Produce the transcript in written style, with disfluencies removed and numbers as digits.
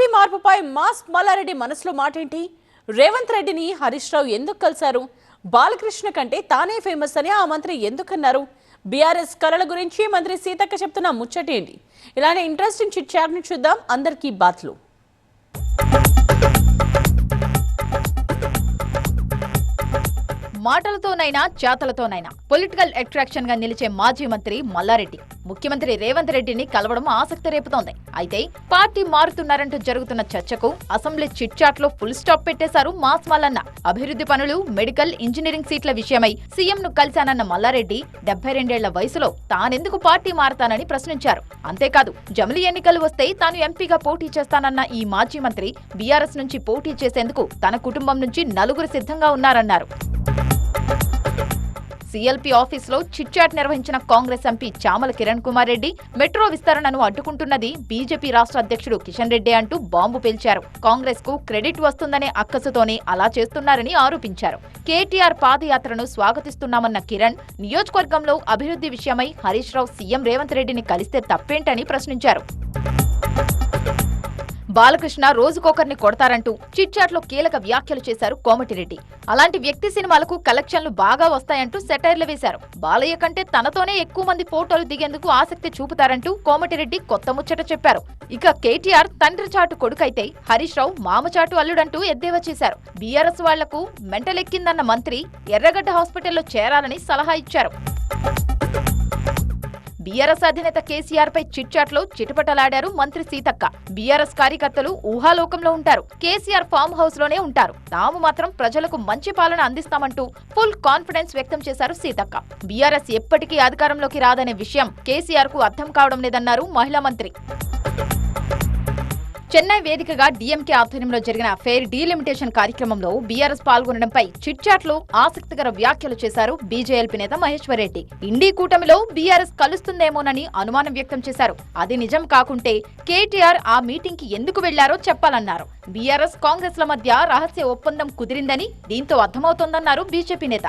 Party మార్పుపై mask Mallareddy మనసులో మాటేంటి? రేవంత్ రెడ్డిని హరీష్ రావు ఎందుకు కలిశారు? బాలకృష్ణ కంటే తానే ఫేమస్ అని ఆ మంత్రి ఎందుకన్నారు? బీఆర్ఎస్ కళల గురించి మంత్రి సీతక్క చెప్తున్న ముచ్చటేంటి? ఇలానే ఇంట్రెస్టింగ్ చిట్ చాట్ ని చూద్దాం. అందరికీ బాత్లు. మాటలతోనైనా చేతలతోనైనా పొలిటికల్ అట్రాక్షన్ గా నిలిచే మాజీ మంత్రి మల్లారెడ్డి ముఖ్యమంత్రి రేవంత్ రెడ్డిని కలవడం ఆసక్తి రేపుతోంది. అయితే పార్టీ మారుతున్నారంటూ జరుగుతున్న చర్చకు అసెంబ్లీ చిట్ చాట్ లో ఫుల్ స్టాప్ పెట్టేశారు మాస్ మల్లన్న. అభివృద్ధి పనులు, మెడికల్, ఇంజనీరింగ్ సీట్ల విషయమై సీఎం ను కలిశానన్న మల్లారెడ్డి 72 వయసులో తానెందుకు పార్టీ మారతానని ప్రశ్నించారు. అంతేకాదు జమిలీ ఎన్నికలు వస్తే తాను ఎంపీగా పోటీ చేస్తానన్న ఈ మాజీ మంత్రి బీఆర్ఎస్ నుంచి పోటీ చేసేందుకు తన కుటుంబం నుంచి 4 సిద్ధంగా ఉన్నారన్నారు. సీఎల్పీ ఆఫీసులో చిట్ చాట్ నిర్వహించిన కాంగ్రెస్ ఎంపీ చామల కిరణ్ కుమార్ రెడ్డి మెట్రో విస్తరణను అడ్డుకుంటున్నది బీజేపీ రాష్ట్ర అధ్యక్షుడు కిషన్ రెడ్డి అంటూ బాంబు పేల్చారు. కాంగ్రెస్ కు క్రెడిట్ వస్తుందనే అక్కసుతోనే అలా చేస్తున్నారని ఆరోపించారు. కేటీఆర్ పాదయాత్రను స్వాగతిస్తున్నామన్న కిరణ్ నియోజకవర్గంలో అభివృద్ధి విషయమై హరీష్ రావు సీఎం రేవంత్ రెడ్డిని కలిస్తే తప్పేంటని ప్రశ్నించారు. బాలకృష్ణ రోజుకొకరిని కొడతారంటూ చిట్ చాట్ లో కీలక వ్యాఖ్యలు చేశారు కోమటిరెడ్డి. అలాంటి వ్యక్తి సినిమాలకు కలెక్షన్లు బాగా వస్తాయంటూ సెటైర్లు వేశారు. బాలయ్య కంటే తనతోనే ఎక్కువ మంది ఫోటోలు దిగేందుకు ఆసక్తి చూపుతారంటూ కోమటిరెడ్డి కొత్త ముచ్చట చెప్పారు. ఇక కేటీఆర్ తండ్రి చాటు కొడుకైతే హరీష్ రావు మామచాటు అల్లుడంటూ ఎద్దేవా చేశారు. బీఆర్ఎస్ వాళ్లకు మెంటలెక్కిందన్న మంత్రి ఎర్రగడ్డ హాస్పిటల్లో చేరాలని సలహా ఇచ్చారు. బీఆర్ఎస్ అధినేత కేసీఆర్ పై చిట్ చాట్ లో చిటపటలాడారు మంత్రి సీతక్క. బీఆర్ఎస్ కార్యకర్తలు ఊహాలోకంలో ఉంటారు. కేసీఆర్ ఫామ్ హౌస్ లోనే ఉంటారు. తాము మాత్రం ప్రజలకు మంచి పాలన అందిస్తామంటూ ఫుల్ కాన్ఫిడెన్స్ వ్యక్తం చేశారు సీతక్క. బీఆర్ఎస్ ఎప్పటికీ అధికారంలోకి రాదనే విషయం కేసీఆర్ కు అర్థం కావడం లేదన్నారు మహిళా మంత్రి. చెన్నై వేదికగా డీఎంకే ఆధ్వర్యంలో జరిగిన ఫెయిర్ డీలిమిటేషన్ కార్యక్రమంలో బీఆర్ఎస్ పాల్గొనడంపై చిట్ చాట్ లో ఆసక్తికర వ్యాఖ్యలు చేశారు బీజేఎల్పీ నేత మహేశ్వర్ రెడ్డి. ఇండీ కూటమిలో బీఆర్ఎస్ కలుస్తుందేమోనని అనుమానం వ్యక్తం చేశారు. అది నిజం కాకుంటే కేటీఆర్ ఆ మీటింగ్ కి ఎందుకు వెళ్లారో చెప్పాలన్నారు. బీఆర్ఎస్ కాంగ్రెస్ ల మధ్య రహస్య ఒప్పందం కుదిరిందని దీంతో అర్థమవుతోందన్నారు బీజేపీ నేత.